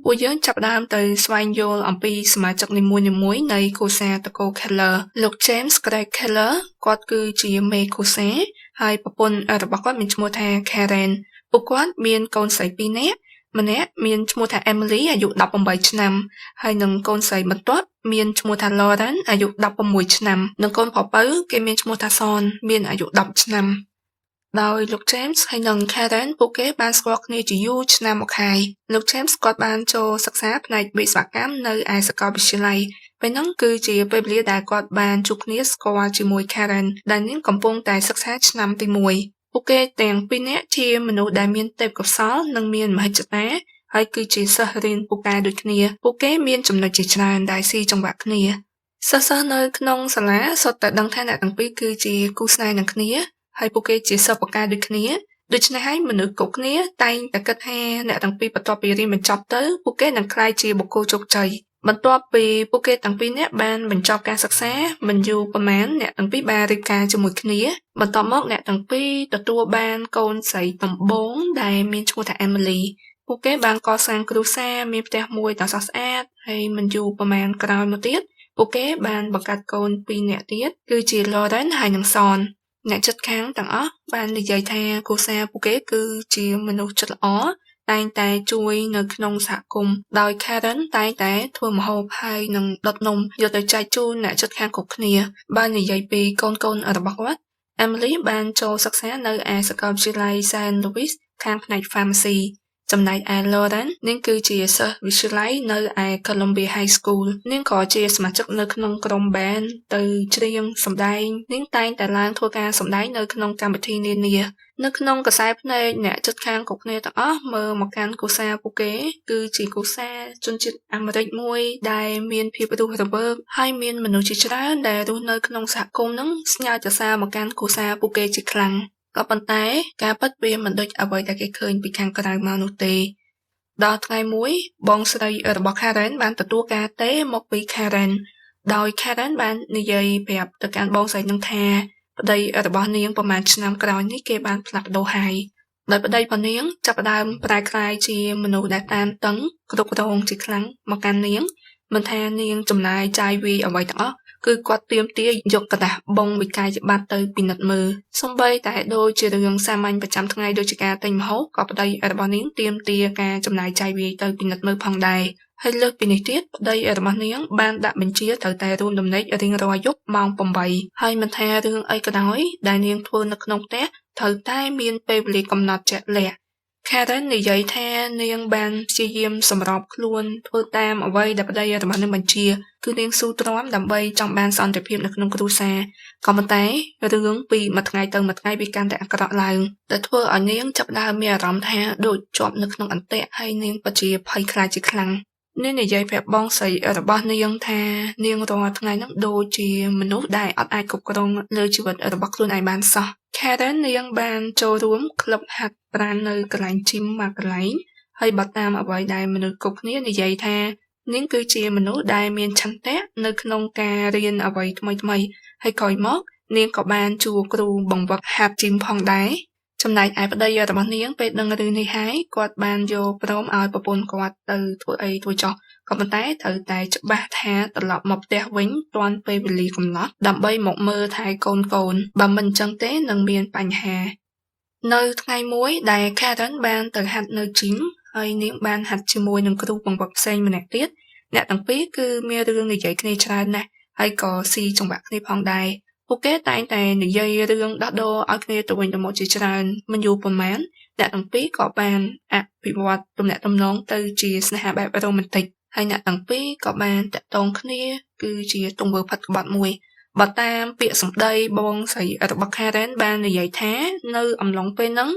ពួកយើងចាប់ផ្ដើមទៅស្វែងយល់អំពីសមាជិកនីមួយៗនៃគ្រួសារតកូ Keller លោក James Craig Keller គាត់គឺជាមេគ្រួសារហើយប្រពន្ធរបស់គាត់មានឈ្មោះថា Karen ពួកគាត់មានកូនស្រី2នាក់ម្នាក់មានឈ្មោះថា Emily អាយុ18ឆ្នាំហើយនិងកូនស្រីបន្ទាប់មានឈ្មោះថា Lauren អាយុ16ឆ្នាំនិងកូនប្រុសពៅគេមានឈ្មោះថា Son មានអាយុ10ឆ្នាំដោយលោក James ហើយនិង Karen ពួកគេបានស្គាល់គ្នាជាយូរឆ្នាំមកហើយលោក James គាត់បានចូលសិក្សាផ្នែកវិស្វកម្មនៅឯសាកលវិទ្យាល័យពេលហ្នឹងគឺជាពេលវេលាដែលគាត់បានជួបគ្នាស្គាល់ជាមួយ Karen ដែលនាងកំពុងតែសិក្សាឆ្នាំទី1ពួកគេទាំងពីរនាក់ជាមនុស្សដែលមានទេពកោសល្យនិងមានមហិច្ឆតាហើយគឺជាសិស្សរៀនពូកែដូចគ្នាពួកគេមានចំណុចជាច្រើនដែលស៊ីចង្វាក់គ្នាសិស្សនៅក្នុងសាលាសុទ្ធតែដឹងថាអ្នកទាំងពីរគឺជាគូស្នេហ៍នឹងគ្នាហើយពួកគេជាសិស្សពូកែដូចគ្នាដូច្នេះហើយមនុស្សគ្រប់គ្នាតែងតែគិតថាអ្នកទាំងពីរបន្ទាប់ពីរៀនបញ្ចប់ទៅពួកគេនឹងក្លាយជាបុគ្គលជោគជ័យបន្ទាប់ពីពួកគេទាំងពីរនាក់បានបញ្ចប់ការសិក្សាមិនយូរប៉ុន្មានអ្នកទាំងពីរបានរៀបការជាមួយគ្នាបន្ទាប់មកអ្នកទាំងពីរទទួលបានកូនស្រីដំបូងដែលមានឈ្មោះថា Emily ពួកគេបានកសាងគ្រួសារមានផ្ទះមួយដ៏ស្រស់ស្អាតហើយមិនយូរប៉ុន្មានក្រោយមកទៀតពួកគេបានបង្កើតកូន2នាក់ទៀតគឺជា Lauren ហើយនិង Son អ្នកជិតខាងទាំងអស់បាននិយាយថាគ្រួសារពួកគេគឺជាមនុស្សចិត្តល្អតែងតែជួយនៅក្នុងសហគមន៍ដោយ Karen តែងតែធ្វើម្ហូបហើយនិងដុតនំយកទៅចែកជូនអ្នកជិតខាងគ្រប់គ្នាបាននិយាយពីកូនរបស់គាត់ Emily បានចូលសិក្សានៅឯសាកលវិទ្យាល័យ Saint Louis ខាងផ្នែក Pharmacy ចំណែកឯ Lauren នាងគឺជាសិស្សវិទ្យាល័យនៅឯ Columbia High School នាងក៏ជាសមាជិកនៅក្នុងក្រុម band ទៅច្រៀងសម្ដែងនាងតែងតែឡើងធ្វើការសម្ដែងនៅក្នុងកម្មវិធីនានានៅក្នុងខ្សែភ្នែកអ្នកជិតខាងគ្រប់គ្នាទាំងអស់មើលមកកាន់គ្រួសារពួកគេគឺជាគ្រួសារជនជាតិអាមេរិកមួយដែលមានភាពរស់រវើកហើយមានមនុស្សជាច្រើនដែលរស់នៅក្នុងសហគមន៍ហ្នឹងស្ញើចសារមកកាន់គ្រួសារពួកគេជាខ្លាំងក៏ប៉ុន្តែការពិតវាមិនដូចអ្វីដែលគេឃើញពីខាងក្រៅមកនោះទេដល់ថ្ងៃមួយបងស្រីរបស់ Karen បានទទួលការទេមកពី Karen ដោយ Karen បាននិយាយប្រាប់ទៅកាន់បងស្រីនឹងថាប្តីរបស់នាងប្រហែលឆ្នាំក្រោយនេះគេបានផ្លាស់ប្ដូរហើយដោយប្តីរបស់នាងចាប់ផ្ដើមប្រែក្លាយជាមនុស្សដែលតាមតឹងគ្រប់គ្រងជាខ្លាំងមកកាន់នាងមិនថានាងចំណាយចាយវាយអ្វីទាំងអស់គឺគាត់ទាមទារយកกระดาษបងវិកាយច្បាប់ទៅពិនិត្យមើលសំបីតែដូចជារឿងសាមញ្ញប្រចាំថ្ងៃដូចជាការទិញម្ហូបក៏ប្តីរបស់នាងទាមទារការចំណាយចាយវាយទៅពិនិត្យមើលផងដែរហើយលើសពីនេះទៀតប្តីរបស់នាងបានដាក់បញ្ជាត្រូវតែរួមដំណេករៀងរាល់យប់ម៉ោង8ហើយមិនថារឿងអីក៏ដោយដែលនាងធ្វើនៅក្នុងផ្ទះត្រូវតែមានពេលវេលាកំណត់ជាក់លាក់ Karen និយាយថានាងបានព្យាយាមសម្របខ្លួនធ្វើតាមអ្វីដែលប្តីរបស់នាងបញ្ជាគឺនាងស៊ូទ្រាំដើម្បីចង់បានសន្តិភាពនៅក្នុងគ្រួសារក៏ប៉ុន្តែរឿងពីមួយថ្ងៃទៅមួយថ្ងៃវាកាន់តែអាក្រក់ឡើងដែលធ្វើឲ្យនាងចាប់ផ្ដើមមានអារម្មណ៍ថាដូចជាប់នៅក្នុងអន្ទាក់ហើយនាងពិតជាភ័យខ្លាចជាខ្លាំងនាងនិយាយប្រាប់បងស្រីរបស់នាងថានាងរាល់ថ្ងៃហ្នឹងដូចជាមនុស្សដែលអត់អាចគ្រប់គ្រងលើជីវិតរបស់ខ្លួនឯងបានសោះ Karen នាងបានចូលរួមក្លឹបហាត់ប្រាណនៅកន្លែង gym មួយកន្លែងហើយបើតាមអ្វីដែលមនុស្សគ្រប់គ្នានិយាយថានាងគឺជាមនុស្សដែលមានឆន្ទៈនៅក្នុងការរៀនអ្វីថ្មីៗហើយក្រោយមកនាងក៏បានជួបគ្រូបង្វឹកហាត់ gym ផងដែរចំណែកឯប្តីរបស់នាងពេលដឹងរឿងនេះហើយគាត់បានយកព្រមឲ្យប្រពន្ធគាត់ទៅធ្វើអីធ្វើចោះក៏ប៉ុន្តែត្រូវតែច្បាស់ថាត្រឡប់មកផ្ទះវិញទាន់ពេលវេលាកំណត់ដើម្បីមកមើលថែកូនបើមិនចឹងទេនឹងមានបញ្ហានៅថ្ងៃមួយដែល Karen បានទៅហាត់នៅ gym ហើយនាងបានហាត់ជាមួយនឹងគ្រូបង្វឹកផ្សេងម្នាក់ទៀតអ្នកទាំងពីរគឺមានរឿងនិយាយគ្នាច្រើនណាស់ហើយក៏ស៊ីចង្វាក់គ្នាផងដែរពួកគេតែងតែនិយាយរឿងដោះដូរឲ្យគ្នាទៅវិញទៅមកជាច្រើនមិនយូរប៉ុន្មានអ្នកទាំងពីរក៏បានអភិវឌ្ឍទំនាក់ទំនងទៅជាស្នេហាបែបរ៉ូមែនទិកហើយអ្នកទាំងពីរក៏បានតាក់ទងគ្នាគឺជាទង្វើផិតក្បត់មួយបើតាមពាក្យសម្ដីបងស្រីរបស់ Karen បាននិយាយថានៅអំឡុងពេលហ្នឹង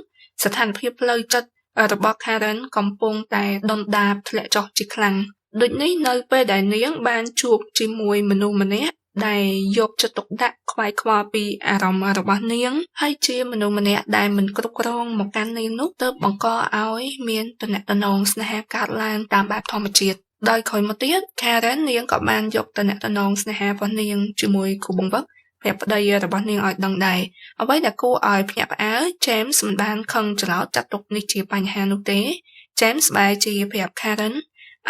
ស្ថានភាពផ្លូវចិត្តរបស់ Karen កំពុងតែដុនដាបធ្លាក់ចុះជាខ្លាំងដូចនេះនៅពេលដែលនាងបានជួបជាមួយមនុស្សម្នាក់ដែលយកចិត្តទុកដាក់ខ្វាយខ្វល់ពីអារម្មណ៍របស់នាងហើយជាមនុស្សម្នាក់ដែលមិនគ្រប់គ្រងមកកាន់នាងនោះទើបបង្កឲ្យមានទំនាក់ទំនងស្នេហាកើតឡើងតាមបែបធម្មជាតិដោយក្រោយមកទៀត Karen នាងក៏បានយកទំនាក់ទំនងស្នេហារបស់នាងជាមួយគ្រូបង្វឹកប្រាប់ប្តីរបស់នាងឲ្យដឹងដែរអ្វីដែលគួរឲ្យភ្ញាក់ផ្អើល James មិនបានខឹងច្រឡោតចាត់ទុកនេះជាបញ្ហានោះទេ James បែរជាប្រាប់ Karen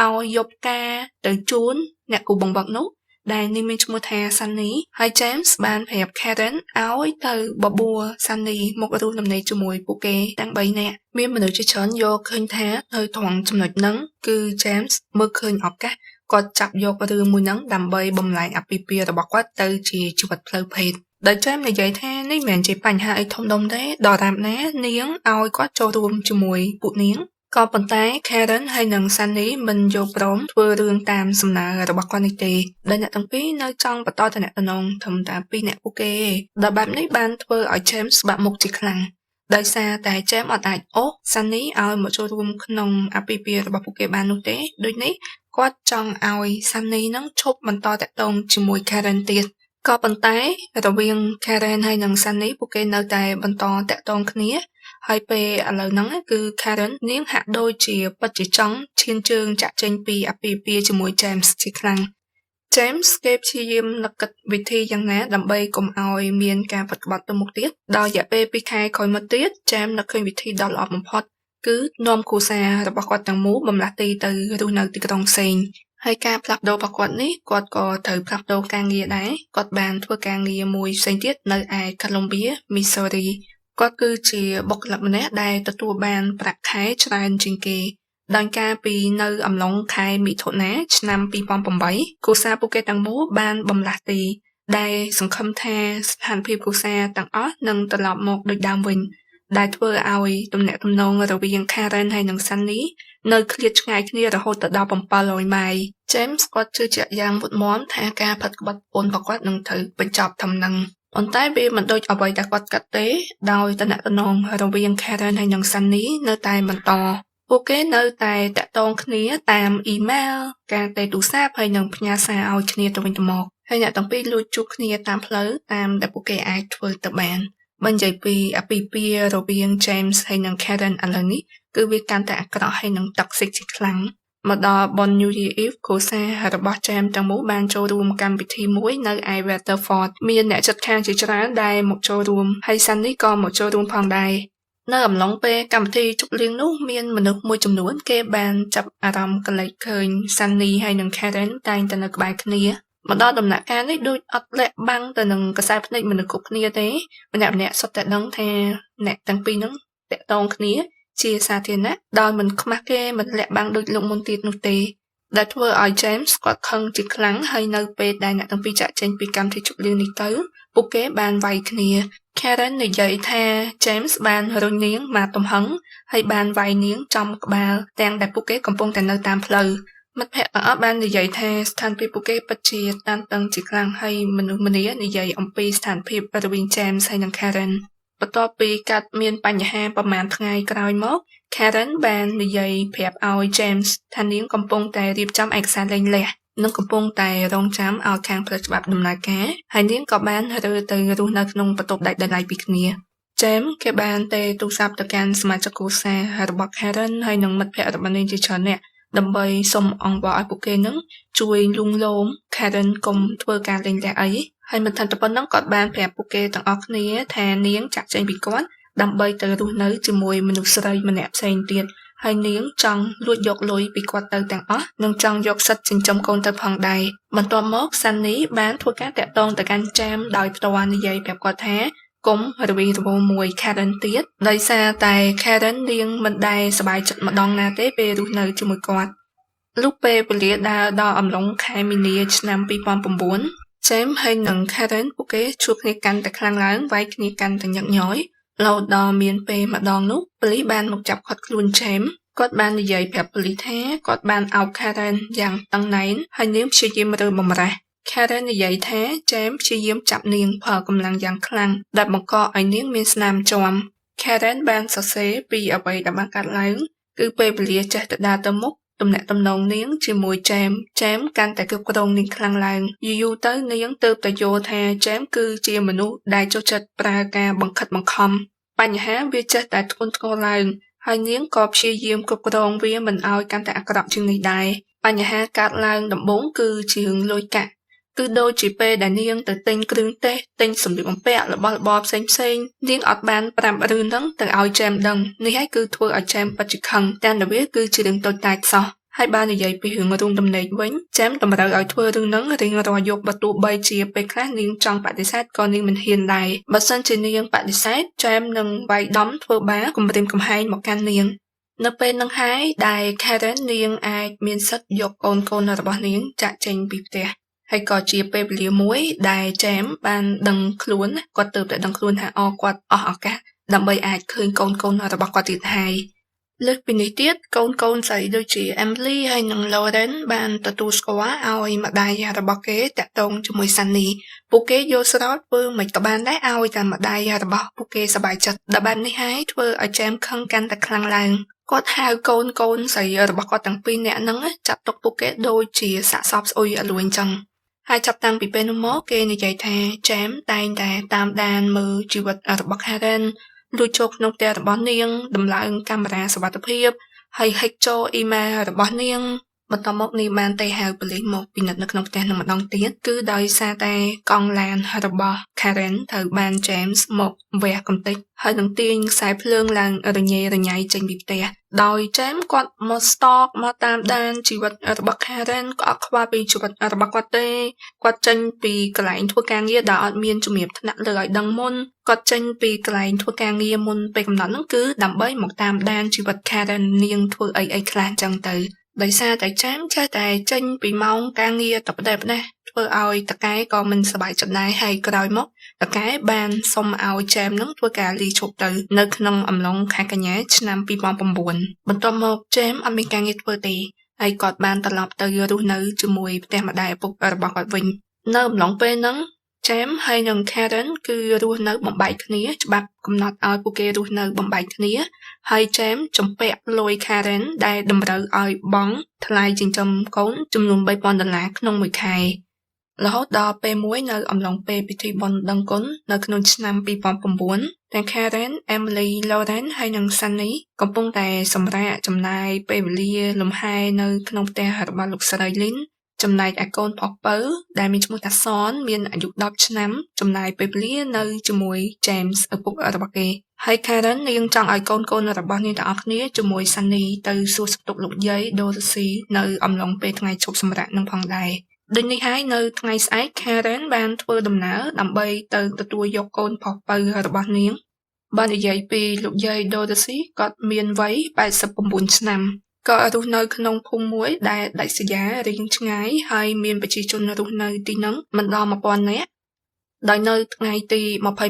ឲ្យយកការទៅជូនអ្នកគូបង្វឹកនោះដែលនាងមានឈ្មោះថា Sunny ហើយ James បានប្រាប់ Karen ឲ្យទៅបបួល Sunny មករស់លំនៃជាមួយពួកគេទាំង3នាក់មានមនុស្សជាច្រើនយកឃើញថានៅត្រង់ចំណុចហ្នឹងគឺ James មើលឃើញឱកាសគាត់ចាប់យករឿងមួយហ្នឹងដើម្បីបំលែងអាពាហ៍ពិពាហ៍របស់គាត់ទៅជាជីវិតផ្លូវភេទដោយ James និយាយថានេះមិនមែនជាបញ្ហាអីធំដុំទេដរាបណានាងឲ្យគាត់ចូលរួមជាមួយពួកនាងក៏ប៉ុន្តែ Karen ហើយនិង Sunny មិនយកព្រមធ្វើរឿងតាមសំណើរបស់គាត់នេះទេដែលអ្នកទាំងពីរនៅចង់បន្តតំណែងធំតាពីរអ្នកពួកគេដែលបែបនេះបានធ្វើឲ្យ James បាក់មុខជាខ្លាំងដោយសារតែ James អត់អាចអូស Sunny ឲ្យមកចូលរួមក្នុងអាពាហ៍ពិពាហ៍របស់ពួកគេបាននោះទេដូចនេះគាត់ចង់ឲ្យ Sunny នឹងឈប់បន្តតាក់ទងជាមួយ Karen ទៀតក៏ប៉ុន្តែរវាង Karen ហើយនិង Sunny ពួកគេនៅតែបន្តតាក់ទងគ្នាហើយពេលឥឡូវហ្នឹងគឺ Karen នាងហាក់ដូចជាពិតជាចង់ឈានជើងចាក់ចេញពីអាពាហ៍ពិពាហ៍ជាមួយ James ជាខ្លាំង James គេព្យាយាមនឹកគិតវិធីយ៉ាងណាដើម្បីកុំឲ្យមានការផុតក្បត់ទៅមុខទៀតដល់រយៈពេល2ខែក្រោយមកទៀត James នឹកឃើញវិធីដ៏ល្អបំផុតគឺនាំគ្រួសាររបស់គាត់ទាំងមូលបំលាស់ទីទៅរស់នៅទីក្រុងផ្សេងហើយការផ្លាស់ប្ដូររបស់គាត់នេះគាត់ក៏ត្រូវផ្លាស់ប្ដូរការងារដែរគាត់បានធ្វើការងារមួយផ្សេងទៀតនៅឯ Columbia Missouri គាត់គឺជាបុគ្គលិកម្នាក់ដែលទទួលបានប្រាក់ខែច្រើនជាងគេដោយការពីនៅអំឡុងខែមិថុនាឆ្នាំ2008គ្រួសារពួកគេទាំងមូលបានបំលាស់ទីដែលសង្ឃឹមថាស្ថានភាពគ្រួសារទាំងអស់នឹងត្រឡប់មកដូចដើមវិញដែលធ្វើឲ្យទំនាក់ទំនងរវាង Karen ហើយនិង Sunny នៅឃ្លាតឆ្ងាយគ្នារហូតដល់700ម៉ាយ James គាត់ជឿជាក់យ៉ាងមុតមមថាការផាត់ក្បត់ប្អូនរបស់គាត់នឹងត្រូវបញ្ចប់ធំនឹងប៉ុន្តែវាមិនដូចអ្វីដែលគាត់គិតទេដោយទំនាក់ទំនងរវាង Karen ហើយនិង Sunny នៅតែបន្តពួកគេនៅតែតាក់ទងគ្នាតាមអ៊ីមែលការទេទូរស័ព្ទហើយនិងផ្ញើសារឲ្យគ្នាទៅវិញទៅមកហើយអ្នកទាំងពីរលួចជួបគ្នាតាមផ្លូវតាមដែលពួកគេអាចធ្វើទៅបានបើនិយាយពីអាពាហ៍ពិពាហ៍រវាង James ហើយនិង Karen ឥឡូវនេះគឺវាកាន់តែអាក្រក់ហើយនិង toxic ជាខ្លាំងមកដល់បុណ្យ New Year Eve គ្រួសាររបស់ James ទាំងមូលបានចូលរួមកម្មវិធីមួយនៅឯ Waterford មានអ្នកជិតខាងជាច្រើនដែលមកចូលរួមហើយ Sunny ក៏មកចូលរួមផងដែរនៅអំឡុងពេលកម្មវិធីជប់លៀងនោះមានមនុស្សមួយចំនួនគេបានចាប់អារម្មណ៍កលេចឃើញ Sunny ហើយនិង Karen តែងតែនៅក្បែរគ្នាមកដល់ដំណាក់កាលនេះដូចអត់លាក់បាំងទៅនឹងកសែភ្នែកមនុស្សគ្រប់គ្នាទេម្នាក់សុទ្ធតែដឹងថាអ្នកទាំងពីរហ្នឹងតាក់ទងគ្នាជាសាធារណៈដោយមិនខ្មាស់គេមិនលាក់បាំងដូចលោកមុនទៀតនោះទេដែលធ្វើឲ្យ James គាត់ខឹងជាខ្លាំងហើយនៅពេលដែលអ្នកទាំងពីរចាក់ចេញពីកម្មវិធីជប់លៀងនេះទៅពួកគេបានវាយគ្នា Karen និយាយថា James បានរុញនាងមកទំហឹងហើយបានវាយនាងចំក្បាលទាំងដែលពួកគេកំពុងតែនៅតាមផ្លូវមិត្តភ័ក្តិទាំងអស់បាននិយាយថាស្ថានភាពពួកគេពិតជាតានតឹងជាខ្លាំងហើយមនុស្សម្នានិយាយអំពីស្ថានភាពរវាង James ហើយនិង Karen បន្ទាប់ពីកាត់មានបញ្ហាប្រហែលថ្ងៃក្រោយមក Karen បាននិយាយប្រាប់ឲ្យ James ថានាងកំពុងតែរៀបចំឯកសារលែងលះនិងកំពុងតែរងចាំឲ្យខាងផ្លូវច្បាប់ដំណើរការហើយនាងក៏បានរើទៅរស់នៅក្នុងបន្ទប់ដាច់ដោយឡែកពីគ្នា James គេបានទេទូរស័ព្ទទៅកាន់សមាជិកគ្រួសាររបស់ Karen ហើយនិងមិត្តភ័ក្តិរបស់នាងជាច្រើនអ្នកដើម្បីសុំអង្វរឲ្យពួកគេនឹងជួយលួងលោម Karen កុំធ្វើការលែងលះអីហើយមិនថាទៅប៉ុណ្ណឹងគាត់បានប្រាប់ពួកគេទាំងអស់គ្នាថានាងចាក់ចេញពីគាត់ដើម្បីទៅរស់នៅជាមួយមនុស្សស្រីម្នាក់ផ្សេងទៀតហើយនាងចង់លួចយកលុយពីគាត់ទៅទាំងអស់និងចង់យកសិទ្ធិចិញ្ចឹមកូនទៅផងដែរបន្ទាប់មក Sunny បានធ្វើការតាក់ទងទៅកាន់ James ដោយផ្ទាល់និយាយប្រាប់គាត់ថាកុំរវីរវល់មួយ Karen ទៀតដោយសារតែ Karen នាងមិនដែលសប្បាយចិត្តម្ដងណាទេពេលរស់នៅជាមួយគាត់លុះពេលវេលាដើរដល់អំឡុងខែមីនាឆ្នាំ2009 James ហើយនិង Karen ពួកគេជួបគ្នាកាន់តែខ្លាំងឡើងវាយគ្នាកាន់តែញឹកញយរហូតដល់មានពេលម្ដងនោះប៉ូលីសបានមកចាប់ឃាត់ខ្លួន James គាត់បាននិយាយប្រាប់ប៉ូលីសថាគាត់បានអោប Karen យ៉ាងតឹងណែនហើយនាងព្យាយាមរើបំរាស់ Karen និយាយថា James ព្យាយាមចាប់នាងប្រើកម្លាំងយ៉ាងខ្លាំងដែលបង្កឲ្យនាងមានស្នាមជាំ Karen បានសរសេរពីអ្វីដែលបានកើតឡើងគឺពេលវេលាចេះតែដើរទៅមុខទំនាក់ទំនងនាងជាមួយ James កាន់តែគ្រប់គ្រងនាងខ្លាំងឡើងយូរទៅនាងទើបតែយល់ថា James គឺជាមនុស្សដែលចូលចិត្តប្រើការបង្ខិតបង្ខំបញ្ហាវាចេះតែធ្ងន់ធ្ងរឡើងហើយនាងក៏ព្យាយាមគ្រប់គ្រងវាមិនឲ្យកាន់តែអាក្រក់ជាងនេះដែរបញ្ហាកើតឡើងដំបូងគឺជារឿងលុយកាក់គឺដូចជាពេលដែលនាងទៅទិញគ្រឿងទេសទិញសម្លៀកបំពាក់របស់របរផ្សេងនាងអត់បានប្រាប់រឿងហ្នឹងទៅឲ្យ James ដឹងនេះហើយគឺធ្វើឲ្យ James ពិតជាខឹងតែវាគឺជារឿងតូចតាចសោះ ហើយបាននិយាយពីរឿងរួមដំណេកវិញចាមតម្រូវឲ្យធ្វើរឿងហ្នឹងរៀងរាល់យប់បើទោះបីជាពេលខ្លះនាងចង់បដិសេធក៏នាងមិនហ៊ានដែរបើសិនជានាងបដិសេធចាមនឹងវាយដំធ្វើបាបគំរាមកំហែងមកកាន់នាងនៅពេលហ្នឹងហើយដែល Karen នាងអាចមានសិទ្ធិយកកូនរបស់នាងចាក់ចេញពីផ្ទះហើយក៏ជាពេលវេលាមួយដែលចាមបានដឹងខ្លួនគាត់ទើបតែដឹងខ្លួនថាគាត់អស់ឱកាសដើម្បីអាចឃើញកូនរបស់គាត់ទៀតហើយលើសពីនេះទៀតកូនស្រីដូចជា Emily ហើយនិង Lauren បានទទួលស្គាល់ឲ្យម្ដាយរបស់គេតាក់ទងជាមួយ Sunny ពួកគេយល់ស្របធ្វើមិនក៏បានដែរឲ្យតែម្ដាយរបស់ពួកគេសប្បាយចិត្តដែលបែបនេះហើយធ្វើឲ្យ James ខឹងកាន់តែខ្លាំងឡើងគាត់ហៅកូនស្រីរបស់គាត់ទាំងពីរនាក់ហ្នឹងចាត់ទុកពួកគេដូចជាសាកសពស្អុយអលួយអញ្ចឹងហើយចាប់តាំងពីពេលនោះមកគេនិយាយថា James តែងតែតាមដានមើលជីវិតរបស់ Karenលួចចូលក្នុងផ្ទះរបស់នាងដំឡើងកាមេរ៉ាសុវត្ថិភាពហើយហិចចូលអ៊ីមែលរបស់នាងបន្ទាប់មកនាងបានទៅហៅប៉ូលីសមកពិនិត្យនៅក្នុងផ្ទះនឹងម្ដងទៀតគឺដោយសារតែកង់ឡានរបស់ Karen ត្រូវបាន James មកវះកំទេចហើយនឹងទាញខ្សែភ្លើងឡើងរញ៉េរញ៉ៃចេញពីផ្ទះដោយ James គាត់មក stalk មកតាមដានជីវិតរបស់ Karen ក៏អត់ខ្វល់ពីជីវិតរបស់គាត់ទេគាត់ចេញពីកន្លែងធ្វើការងារដែលអត់មានជំរាបថ្នាក់លើឲ្យដឹងមុនគាត់ចេញពីកន្លែងធ្វើការងារមុនពេលកំណត់ហ្នឹងគឺដើម្បីមកតាមដានជីវិត Karen នាងធ្វើអីខ្លះចឹងទៅដោយសារតែចាមចេះតែចេញពីម៉ោងការងារតបដែរណាធ្វើឲ្យតកែក៏មិនសប្បាយចិត្តដែរហើយក្រោយមកតកែបានសុំឲ្យចាមនឹងធ្វើការលីឈប់ទៅនៅក្នុងអំឡុងខែកញ្ញាឆ្នាំ2009បន្ទាប់មកចាមអត់មានការងារធ្វើទេហើយគាត់បានត្រឡប់ទៅរស់នៅជាមួយផ្ទះម្ដាយឪពុករបស់គាត់វិញនៅអំឡុងពេលហ្នឹងJames ហើយនិង Karen គឺរស់នៅបំបែកគ្នាច្បាប់កំណត់ឲ្យពួកគេរស់នៅបំបែកគ្នាហើយ James ចំពាក់លុយ Karen ដែលតម្រូវឲ្យបង់ថ្លៃចិញ្ចឹមកូនចំនួន$3,000ក្នុងមួយខែរហូតដល់ពេលមួយនៅអំឡុងពេលពិធីបុណ្យដឹងគុណនៅក្នុងឆ្នាំ2009ទាំង Karen, Emily, Lauren ហើយនិង Sunny កំពុងតែសម្រាកចំណាយពេលវេលាលំហែនៅក្នុងផ្ទះរបស់លោកស្រី Lynnចំណែកឯកូនប្រុសពៅដែលមានឈ្មោះថាសនមានអាយុ10ឆ្នាំចំណាយពេលវេលានៅជាមួយ James ឪពុករបស់គេហើយ Karen នាងចង់ឲ្យកូនរបស់នាងទាំងអស់គ្នាជាមួយ Sunny ទៅសួរសុខទុក្ខលោកយាយ Dorothy នៅអំឡុងពេលថ្ងៃឈប់សម្រាកនឹងផងដែរដូចនេះហើយនៅថ្ងៃស្អែក Karen បានធ្វើដំណើរដើម្បីទៅទទួលយកកូនប្រុសពៅរបស់នាងបាននិយាយពីលោកយាយ Dorothy គាត់មានវ័យ89ឆ្នាំក៏រស់នៅក្នុងភូមិមួយដែលដាច់ស្រយាលរៀងឆ្ងាយហើយមានប្រជាជនរស់នៅទីនោះមិនដល់1000នាក់ដោយនៅថ្ងៃទី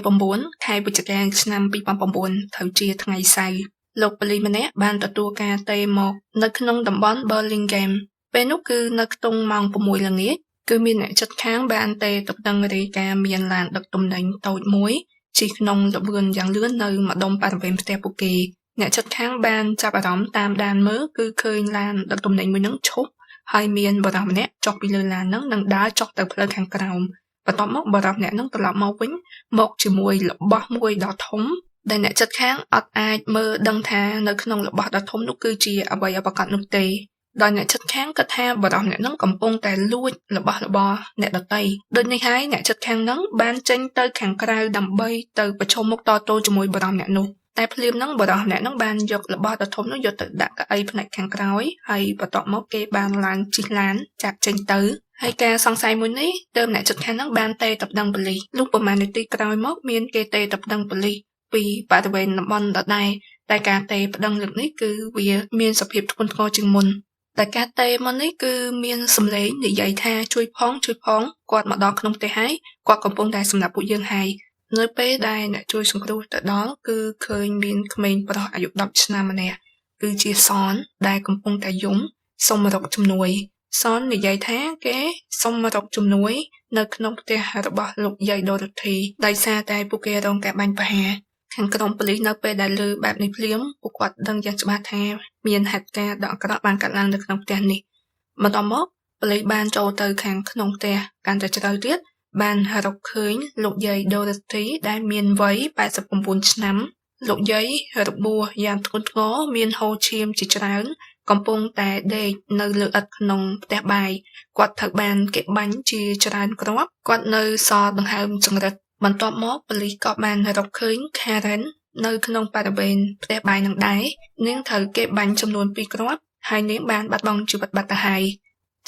29ខែវិច្ឆិកាឆ្នាំ2009ត្រូវជាថ្ងៃសៅរ៍លោកប៉ូលីសម្នាក់បានទទួលការតេមកនៅក្នុងតំបន់ Burlingame ពេលនោះគឺនៅខ្ទង់ម៉ោង6ល្ងាចគឺមានអ្នកជិតខាងបានតេទៅដឹងរាយការណ៍មានឡានដឹកទំនិញតូចមួយជិះក្នុងល្បឿនយ៉ាងលឿននៅម្ដុំបរិវេណផ្ទះពួកគេអ្នកជិតខាងបានចាប់អារម្មណ៍តាមដានមើលគឺឃើញឡានដឹកទំនិញមួយនឹងឈប់ហើយមានបរិសម្នាក់ចុះពីលើឡាននឹងនិងដើរចុះទៅផ្លូវខាងក្រោមបន្ទាប់មកបរិសម្នាក់នឹងត្រឡប់មកវិញមកជាមួយរបស់មួយដ៏ធំដែលអ្នកជិតខាងអត់អាចមើលដឹងថានៅក្នុងរបស់ដ៏ធំនោះគឺជាអ្វីប្រកបនោះទេដោយអ្នកជិតខាងគិតថាបរិសម្នាក់នឹងកំពុងតែលួចរបស់អ្នកដទៃដូចនេះហើយអ្នកជិតខាងនឹងបានចេញទៅខាងក្រៅដើម្បីទៅប្រជុំមុខតទល់ជាមួយបរិសម្នាក់នោះតែភ្លាមហ្នឹងបរិសម្នាក់ហ្នឹងបានយករបស់ដ៏ធំនោះយកទៅដាក់កៅអីផ្នែកខាងក្រោយហើយបន្ទាប់មកគេបានឡើងជិះឡានចាប់ចេញទៅហើយការសង្ស័យមួយនេះទើបអ្នកជិតខាងហ្នឹងបានតេទៅប្តឹងប៉ូលីសលុះប្រហែលនាទីក្រោយមកមានគេតេទៅប្តឹងប៉ូលីសពីបរិវេណតំបន់ដដែលតែការតេប្តឹងលើកនេះគឺវាមានសភាពធ្ងន់ធ្ងរជាងមុនតែការតេមកនេះគឺមានសម្លេងនិយាយថាជួយផងគាត់មកដល់ក្នុងផ្ទះហើយគាត់កំពុងតែសម្រាប់ពួកយើងហើយនៅពេលដែលអ្នកជួយសង្គ្រោះទៅដល់គឺឃើញមានក្មេងប្រុសអាយុ10ឆ្នាំម្នាក់គឺជាសនដែលកំពុងតែយំសុំរកជំនួយសននិយាយថាគេសុំរកជំនួយនៅក្នុងផ្ទះរបស់លោកយាយ Dorothy ដោយសារតែពួកគេរងការបាញ់ប្រហារខាងក្រុមប៉ូលីសនៅពេលដែលលើបែបនេះភ្លាមពួកគាត់ដឹងយ៉ាងច្បាស់ថាមានហេតុការណ៍ដ៏អាក្រក់បានកើតឡើងនៅក្នុងផ្ទះនេះបន្ទាប់មកប៉ូលីសបានចូលទៅខាងក្នុងផ្ទះកាន់តែជ្រៅទៀតបានរកឃើញលោកយាយ Dorothy ដែលមានវ័យ89ឆ្នាំលោកយាយរបួសយ៉ាងធ្ងន់ធ្ងរមានហូរឈាមជាច្រើនកំពុងតែដេកនៅលើឥដ្ឋក្នុងផ្ទះបាយគាត់ត្រូវបានគេបាញ់ជាច្រើនគ្រាប់គាត់នៅសល់ដង្ហើមចង្រិតបន្ទាប់មកប៉ូលីសក៏បានរកឃើញ Karen នៅក្នុងបរិវេណផ្ទះបាយនឹងដែរនាងត្រូវគេបាញ់ចំនួន2គ្រាប់ ហើយនាងបានបាត់បង់ជីវិតបាត់ទៅហើយ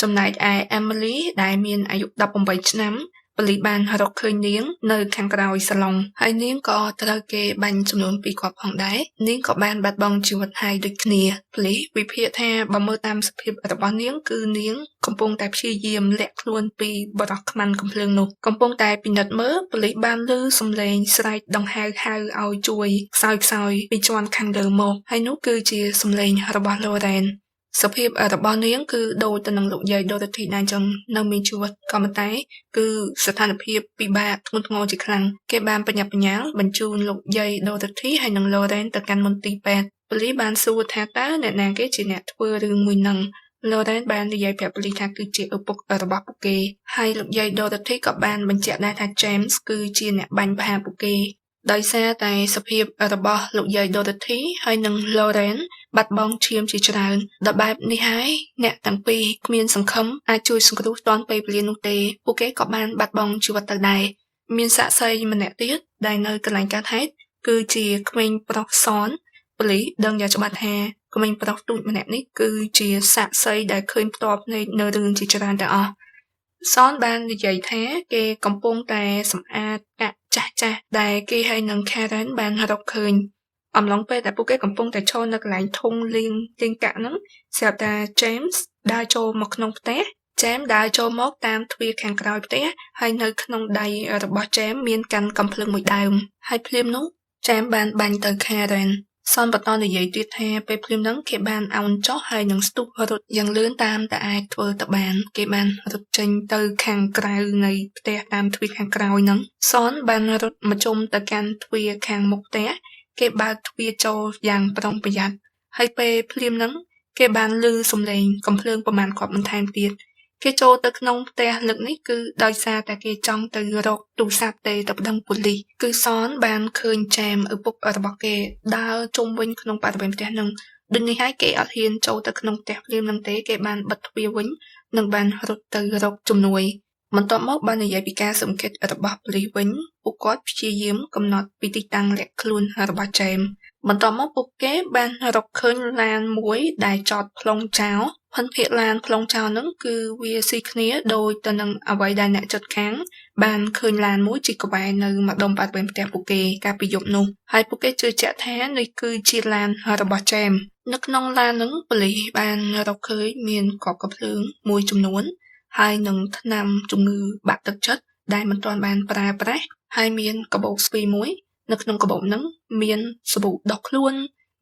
ចំណែកឯ Emily ដែលមានអាយុ18ឆ្នាំប៉ូលីសបានរកឃើញនាងនៅខាងក្រោយសាឡុងហើយនាងក៏ត្រូវគេបាញ់ចំនួន2គ្រាប់ផងដែរនាងក៏បានបាត់បង់ជីវិតហើយដូចគ្នាប៉ូលីសវិភាគថាបើមើលតាមសភាពរបស់នាងគឺនាងកំពុងតែព្យាយាមលាក់ខ្លួនពីបរិះខ្មាន់កំភ្លើងនោះកំពុងតែពិនិត្យមើលប៉ូលីសបានឮសំឡេងស្រែកដង្ហៅហៅឲ្យជួយខ្សោយពីជាន់ខាងលើមកហើយនោះគឺជាសំឡេងរបស់ Laurenសភាពរបស់នាងគឺដូចទៅនឹងលោកយាយ Dorothy ដែលចឹងនៅមានជីវិតក៏ប៉ុន្តែគឺស្ថានភាពពិបាកធ្ងន់ធ្ងរជាខ្លាំងគេបានបញ្ញាប់បញ្ញាល់បញ្ជូនលោកយាយ Dorothy ហើយនិង Lauren ទៅកាន់មន្ទីរពេទ្យប៉ូលីសបានសួរថាតើអ្នកណាគេជាអ្នកធ្វើរឿងមួយនឹង Lauren បាននិយាយប្រាប់ប៉ូលីសថាគឺជាឪពុករបស់ពួកគេហើយលោកយាយ Dorothy ក៏បានបញ្ជាក់ដែរថា James គឺជាអ្នកបាញ់ប្រហារពួកគេដោយសារតែសភាពរបស់លោកយាយ Dorothy ហើយនិង Lauren បាត់បង់ឈាមជាច្រើនដល់បែបនេះហើយអ្នកទាំងពីរគ្មានសង្ឃឹមអាចជួយសង្គ្រោះទាន់ពេលវេលានោះទេពួកគេក៏បានបាត់បង់ជីវិតទៅដែរមានសាក្សីម្នាក់ទៀតដែលនៅកន្លែងកើតហេតុគឺជាក្មេងប្រុសសនប៉ូលីសដឹងយ៉ាងច្បាស់ថាក្មេងប្រុសទូចម្នាក់នេះគឺជាសាក្សីដែលឃើញផ្ទាល់ភ្នែកនៅរឿងជាច្រើនទាំងអស់សនបាននិយាយថាគេកំពុងតែសម្អាតកាក់ចាស់ដែលគេហើយនឹង Karen បានរកឃើញអំឡុងពេលដែលពួកគេកំពុងតែឈរនៅកន្លែងធុងលាងកាក់ហ្នឹងស្រាប់តែ James ដើរចូលមកក្នុងផ្ទះ James ដើរចូលមកតាមទ្វារខាងក្រោយផ្ទះហើយនៅក្នុងដៃរបស់ James មានកាន់កាំភ្លើងមួយដើមហើយភ្លាមនោះ James បានបាញ់ទៅ Karen សនបន្តនិយាយទៀតថាពេលភ្លាមហ្នឹងគេបានអោនចុះហើយនឹងស្ទុះរត់យ៉ាងលឿនតាមតែអាចធ្វើទៅបានគេបានរត់ចេញទៅខាងក្រៅនៃផ្ទះតាមទ្វារខាងក្រោយហ្នឹងសនបានរត់មកជុំទៅកាន់ទ្វារខាងមុខផ្ទះគេបើកទ្វារចូលយ៉ាងប្រុងប្រយ័ត្នហើយពេលភ្លាមហ្នឹងគេបានឮសំឡេងកំភ្លើងប្រមាណគ្រាប់បន្ថែមទៀតគេចូលទៅក្នុងផ្ទះលើកនេះគឺដោយសារតែគេចង់ទៅរកទូរស័ព្ទទេទៅប្តឹងប៉ូលីសគឺសនបានឃើញចាមឪពុករបស់គេដើរជុំវិញក្នុងបរិវេណផ្ទះហ្នឹងដូចនេះហើយគេអត់ហ៊ានចូលទៅក្នុងផ្ទះភ្លាមហ្នឹងទេគេបានបិទទ្វារវិញនិងបានរត់ទៅរកជំនួយបន្ទាប់មកបាននិយាយពីការសម្គាល់របស់ប៉ូលីសវិញពួកគាត់ព្យាយាមកំណត់ពីទីតាំងលាក់ខ្លួនរបស់ចាមបន្ទាប់មកពួកគេបានរកឃើញឡានមួយដែលចតផ្លុងចោលផុនភាគឡានផ្លុងចោលហ្នឹងគឺវាស៊ីគ្នាដោយទៅនឹងអ្វីដែលអ្នកជិតខាងបានឃើញឡានមួយជិះក្បែរនៅម្ដុំបរិវេណផ្ទះពួកគេកាលពីយប់នោះហើយពួកគេជឿជាក់ថានេះគឺជាឡានរបស់ចាមនៅក្នុងឡានហ្នឹងប៉ូលីសបានរកឃើញមានគ្រាប់កាំភ្លើងមួយចំនួនហើយនឹងថ្នាំជំងឺបាក់ទឹកចិត្តដែលមិនទាន់បានប្រើប្រាស់ហើយមានកាបូបស្ពីមួយនៅក្នុងកាបូបហ្នឹងមានសាប៊ូដុសខ្លួន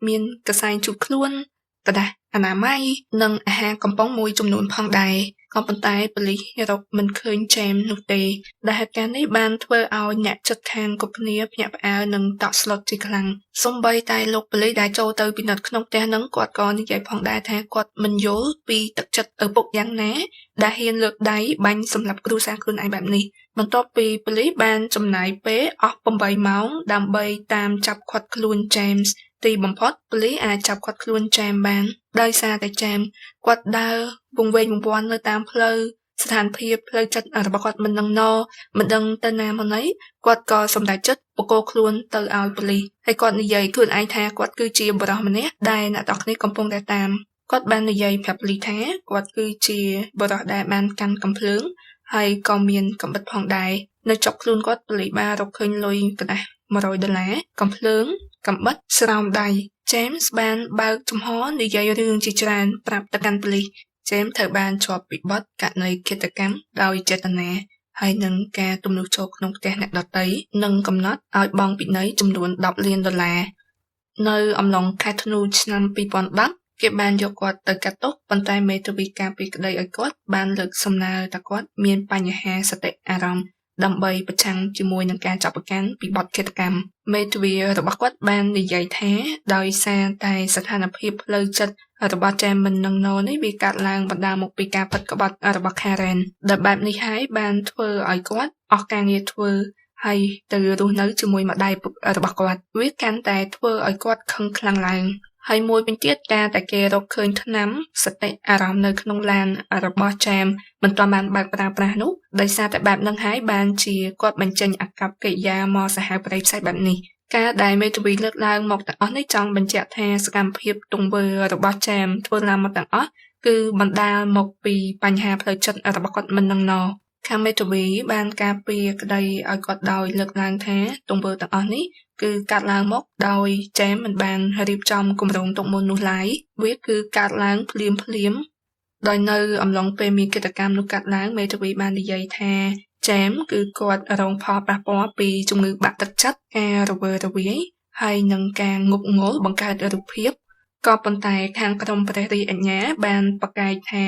មានកសែងជូតខ្លួនក្រដាសអនាម័យនិងអាហារកំប៉ុងមួយចំនួនផងដែរក៏ប៉ុន្តែប៉ូលីសរកមិនឃើញចាមនោះទេដែលហេតុការណ៍នេះបានធ្វើឲ្យអ្នកជិតខាងគ្រប់គ្នាភ្ញាក់ផ្អើលនិងតក់ស្លុតជាខ្លាំងសូម្បីតែលោកប៉ូលីសដែលចូលទៅពិនិត្យក្នុងផ្ទះហ្នឹងគាត់ក៏និយាយផងដែរថាគាត់មិនយល់ពីទឹកចិត្តឪពុកយ៉ាងណាដែលហ៊ានលើកដៃបាញ់សម្លាប់គ្រួសារខ្លួនឯងបែបនេះបន្ទាប់ពីប៉ូលីសបានចំណាយពេលអស់8ម៉ោងដើម្បីតាមចាប់ឃាត់ខ្លួន James ទីបំផុតប៉ូលីសអាចចាប់ឃាត់ខ្លួន James បានដោយសារតែ James គាត់ដើរវង្វេងវង្វាន់នៅតាមផ្លូវស្ថានភាពផ្លូវចិត្តរបស់គាត់មិនដឹងទៅណាមកណីគាត់ក៏សម្រេចចិត្តបកគោខ្លួនទៅឲ្យប៉ូលីសហើយគាត់និយាយខ្លួនឯងថាគាត់គឺជាបរិះម្នាក់ដែលអ្នកទាំងគ្នាកំពុងតែតាមគាត់បាននិយាយប្រាប់ប៉ូលីសថាគាត់គឺជាបរិះដែលបានកាន់កាំភ្លើងហើយក៏មានកំបិតផងដែរនៅចុកខ្លួនគាត់ប៉ូលីសបានរកឃើញលុយកណ្ដាស់$100កំភ្លើងកំបិតស្រោមដៃ James បានបើកចំហនិយាយរឿងជាច្រើនប្រាប់ទៅកាន់ប៉ូលីស James ត្រូវបានជាប់ពីបទករណីឃាតកម្មដោយចេតនាហើយនឹងការទម្លាក់ចូលក្នុងផ្ទះអ្នកដទៃនិងកំណត់ឲ្យបង់ពិន័យចំនួន$10 លាននៅអំឡុងខែធ្នូឆ្នាំ2010គេបានយកគាត់ទៅកាត់ទោសប៉ុន្តែមេធាវីការពីក្តីឲ្យគាត់បានលើកសំណើថាគាត់មានបញ្ហាសតិអារម្មណ៍ដើម្បីប្រឆាំងជាមួយនឹងការចាប់ប្រកាន់ពីបទឃាតកម្មមេធាវីរបស់គាត់បាននិយាយថាដោយសារតែស្ថានភាពផ្លូវចិត្តរបស់ James មិននឹងណនេះវាកាត់ឡើងបណ្ដាលមកពីការពិតក្បត់របស់ Karen ដែលបែបនេះហើយបានធ្វើឲ្យគាត់អស់ការងារធ្វើហើយទៅរស់នៅជាមួយម្ដាយពុករបស់គាត់វាកាន់តែធ្វើឲ្យគាត់ខឹងខ្លាំងឡើងហើយមួយវិញទៀតការតែគេរកឃើញថ្នាំសតិអារម្មណ៍នៅក្នុងឡានរបស់ James មិនទាន់បានបើកប្រើប្រាស់នោះដោយសារតែបែបហ្នឹងហើយបានជាគាត់បញ្ចេញអាកប្បកិរិយាមកសាហាវប្រៃផ្សៃបែបនេះ ការដែលមេធាវីលើកឡើងមកទាំងអស់នេះចង់បញ្ជាក់ថាសកម្មភាពទង្វើរបស់ James ធ្វើឡើងមកទាំងអស់គឺបណ្ដាលមកពីបញ្ហាផ្លូវចិត្តរបស់គាត់មិននឹងណខាងមេធាវីបានការពារក្តីឲ្យគាត់ដោយលើកឡើងថាទង្វើទាំងអស់នេះគឺកើតឡើងមកដោយ James មិនបានរៀបចំគម្រោងទុកមុននោះឡើយវាគឺកើតឡើងភ្លាមដោយនៅអំឡុងពេលមានកិច្ចកម្មនោះកើតឡើងមេធាវីបាននិយាយថា James គឺគាត់រងផលប៉ះពាល់ពីជំងឺបាក់ទឹកចិត្តការរវើរវាយហើយនឹងការងប់ងល់បង្កើតរូបភាពក៏ប៉ុន្តែខាងក្រុមព្រះរាជអាជ្ញាបានប្រកែកថា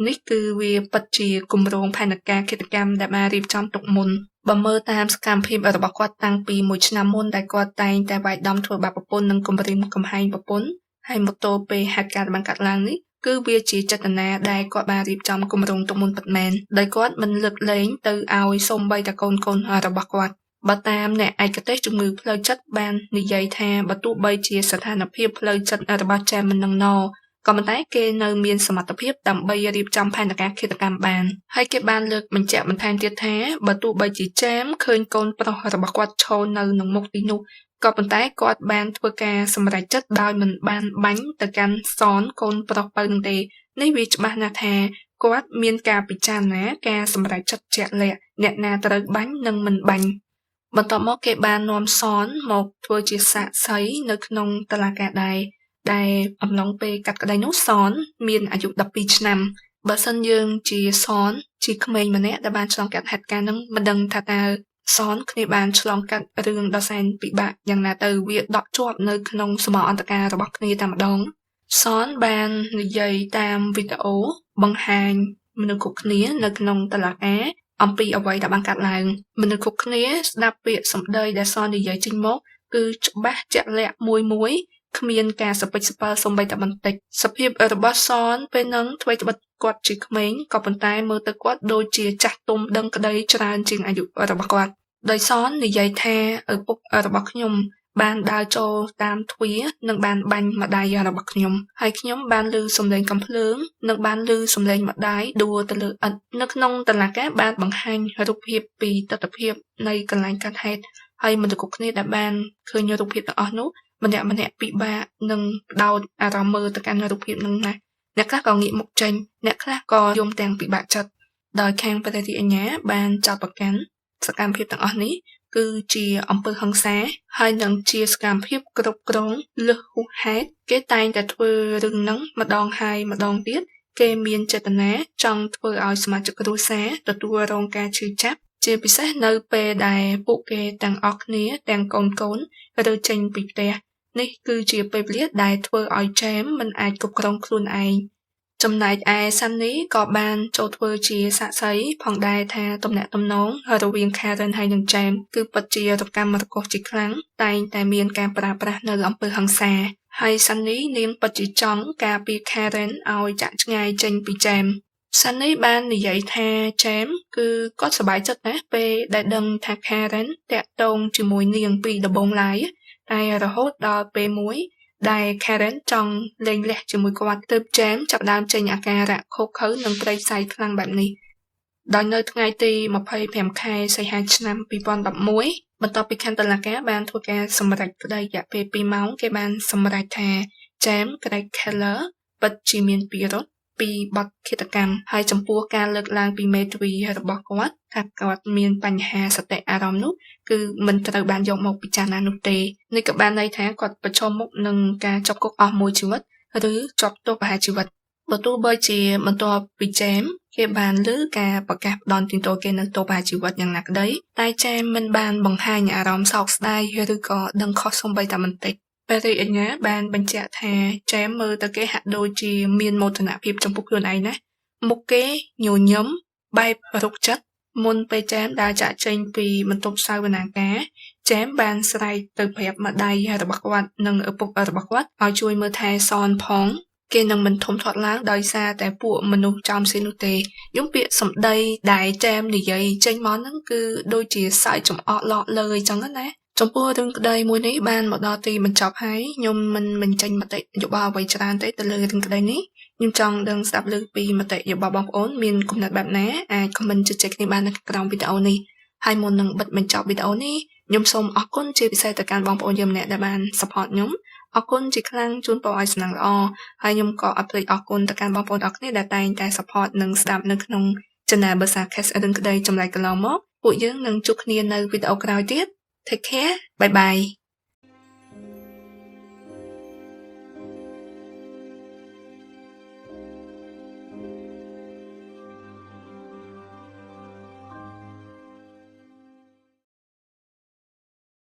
នេះគឺវាពិតជាគម្រោងផែនការកិច្ចកម្មដែលបានរៀបចំទុកមុនបើមើលតាមសកម្មភាពរបស់គាត់តាំងពី1ឆ្នាំមុនដែលគាត់តែងតែវាយដំធ្វើបាបប្រពន្ធនិងគំរាមកំហែងប្រពន្ធហើយមកទល់ពេលហេតុការណ៍បានកើតឡើងនេះគឺវាជាចេតនាដែលគាត់បានរៀបចំគម្រោងទុកមុនពិតមែនដោយគាត់មិនលើកលែងទៅឲ្យសូម្បីតែកូនរបស់គាត់បើតាមអ្នកឯកទេសជំងឺផ្លូវចិត្តបាននិយាយថាបើទោះបីជាស្ថានភាពផ្លូវចិត្តរបស់ចាមមិននឹងណក៏ប៉ុន្តែគេនៅមានសមត្ថភាពដើម្បីរៀបចំផែនការឃាតកម្មបានហើយគេបានលើកបញ្ជាក់បន្ថែមទៀតថាបើទោះបីជាចាមឃើញកូនប្រុសរបស់គាត់ឈរនៅនឹងមុខទីនោះក៏ប៉ុន្តែគាត់បានធ្វើការសម្រេចចិត្តដោយមិនបានបាញ់ទៅកាន់សនកូនប្រុសពៅនឹងទេនេះវាច្បាស់ណាស់ថាគាត់មានការពិចារណាការសម្រេចចិត្តជាក់លាក់អ្នកណាត្រូវបាញ់និងមិនបាញ់បន្ទាប់មកគេបាននាំសនមកធ្វើជាសាក្សីនៅក្នុងតុលាការដែលអំឡុងពេលកាត់ក្តីនោះសនមានអាយុ12ឆ្នាំបើសិនយើងជាសនជាក្មេងម្នាក់ដែលបានឆ្លងកាត់ហេតុការណ៍នឹងមិនដឹងថាតើសនគ្នាបានឆ្លងកាត់រឿងដ៏សែនពិបាកយ៉ាងណាទៅវាដកជាប់នៅក្នុងសមអន្តការរបស់គ្នាតែម្ដងសនបាននិយាយតាមវីដេអូបង្ហាញមនុស្សគ្រប់គ្នានៅក្នុងតុលាការអំពីអ្វីដែលបានកាត់ឡើងមនុស្សគ្រប់គ្នាស្ដាប់ពាក្យសម្ដីដែលសននិយាយចេញមកគឺច្បាស់ជាក់លាក់មួយគ្មានការសពេចសពើសំបីតែបន្តិចសភាពរបស់សនពេលហ្នឹងធ្វើត្បិតគាត់ជាក្មេងក៏ប៉ុន្តែមើលទៅគាត់ដូចជាចាស់ទុំដឹងក្តីច្រើនជាងអាយុរបស់គាត់ដោយសននិយាយថាឪពុករបស់ខ្ញុំបានដើរចូលតាមទ្វារនិងបានបាញ់ម្ដាយរបស់ខ្ញុំហើយខ្ញុំបានឮសំឡេងកំភ្លើងនិងបានឮសំឡេងម្ដាយដួលទៅលើឥដ្ឋនៅក្នុងតុលាការបានបង្ហាញរូបភាពពីទស្សនវិជ្ជានៃកន្លែងកាត់ហេតុហើយមនុស្សគ្រប់គ្នាដែលបានឃើញរូបភាពទាំងអស់នោះម្នាក់ពិបាកនឹងផ្ដោតអារម្មណ៍មើលទៅកាន់រូបភាពនឹងណាអ្នកខ្លះក៏ងាកមុខចេញអ្នកខ្លះក៏យំទាំងពិបាកចិត្តដោយខាងព្រះរាជអាជ្ញាបានចោទប្រកាន់សកម្មភាពទាំងអស់នេះគឺជាអំពើហិង្សាហើយនឹងជាសកម្មភាពគ្រប់គ្រងលើសហួសហេតុគេតែងតែធ្វើរឿងហ្នឹងម្ដងហើយម្ដងទៀតគេមានចេតនាចង់ធ្វើឲ្យសមាជិកគ្រួសារទទួលរងការឈឺចាប់ជាពិសេសនៅពេលដែលពួកគេទាំងអស់គ្នាទាំងកូនរើចេញពីផ្ទះនេះគឺជាពេលវេលាដែលធ្វើឲ្យចែមមិនអាចគ្រប់គ្រងខ្លួនឯងចំណែកឯសាន់នីក៏បានចូលធ្វើជាសាក្សីផងដែរថាទំនាក់ទំនងរវាង Karen ហើយនិង James គឺពិតជារកម្មរកុសជាខ្លាំងតែងតែមានការប្រើប្រាស់នៅអំពើហិង្សាហើយសាន់នីនាងពិតជាចង់ការពារ Karen ឲ្យចាក់ឆ្ងាយចេញពី James សាន់នីបាននិយាយថា James គឺគាត់សប្បាយចិត្តណាស់ពេលដែលដឹងថា Karen តាក់ទងជាមួយនាងពីដំបូងឡើយតែរហូតដល់ពេលមួយដែល Karen ចង់លេងលះជាមួយគាត់ទើប James ចាប់ដើមចេញអាការៈខូខើនិងព្រៃផ្សៃខ្លាំងបែបនេះដោយនៅថ្ងៃទី25ខែសីហាឆ្នាំ2011បន្ទាប់ពីខណ្ឌតុលាការបានធ្វើការសម្រេចក្តីរយៈពេល2ម៉ោងគេបានសម្រេចថា James Craig Keller ពិតជាមានពិរុទ្ធពីបទឃាតកម្មហើយចំពោះការលើកឡើងពីមេធាវីរបស់គាត់ថាគាត់មានបញ្ហាសតិអារម្មណ៍នោះគឺមិនត្រូវបានយកមកពិចារណានោះទេនេះក៏បានន័យថាគាត់ប្រឈមមុខនឹងការជាប់គុកអស់មួយជីវិតឬជាប់ទោសប្រហារជីវិតបើទោះបីជាបន្ទាប់ពី James គេបានលើការប្រកាសផ្ដន់ទិញទោសគេនៅទោសប្រហារជីវិតយ៉ាងណាក្តីតែ James មិនបានបង្ហាញអារម្មណ៍សោកស្ដាយឬក៏ដឹងខុសសូម្បីតែបន្តិចព្រះរាជអាជ្ញាបានបញ្ជាក់ថា James មើលទៅគេហាក់ដូចជាមានមោទនភាពចំពោះខ្លួនឯងណាមុខគេញញឹមបែបរុកចិត្តមុនពេល James ដើរចាក់ចេញពីបន្ទប់សវនាការ James បានស្រែកទៅប្រាប់ម្ដាយរបស់គាត់និងឪពុករបស់គាត់ឲ្យជួយមើលថែសនផងគេនឹងមិនធំធាត់ឡើងដោយសារតែពួកមនុស្សចំស៊ីនោះទេយំពាក្យសម្ដីដែល James និយាយចេញមកហ្នឹងគឺដូចជាសើចចំអកឡកលើអញ្ចឹងណាចំពោះរឿងក្តីមួយនេះបានមកដល់ទីបញ្ចប់ហើយខ្ញុំមិនបញ្ចេញមតិយោបល់អ្វីច្រើនទេទៅលើរឿងក្តីនេះខ្ញុំចង់ដឹងស្ដាប់លើពីមតិយោបល់បងប្អូនមានគំនិតបែបណាអាច comment ជជែកគ្នាបាននៅក្រោមវីដេអូនេះហើយមុននឹងបិទបញ្ចប់វីដេអូនេះ ខ្ញុំសូមអរគុណជាពិសេសទៅកាន់បងប្អូនយើងម្នាក់ដែលបាន support ខ្ញុំអរគុណជាខ្លាំងជូនពរឲ្យសំណាងល្អហើយខ្ញុំក៏អត់ភ្លេចអរគុណទៅកាន់បងប្អូនអរគ្នាដែលតែងតែ support និងស្ដាប់នៅក្នុង channel ភាសា Cast រឿងក្តីចម្លែកកន្លងមកពួកយើងនឹងជួបគ្នានៅវីដេអូក្រោយទៀត Take care bye bye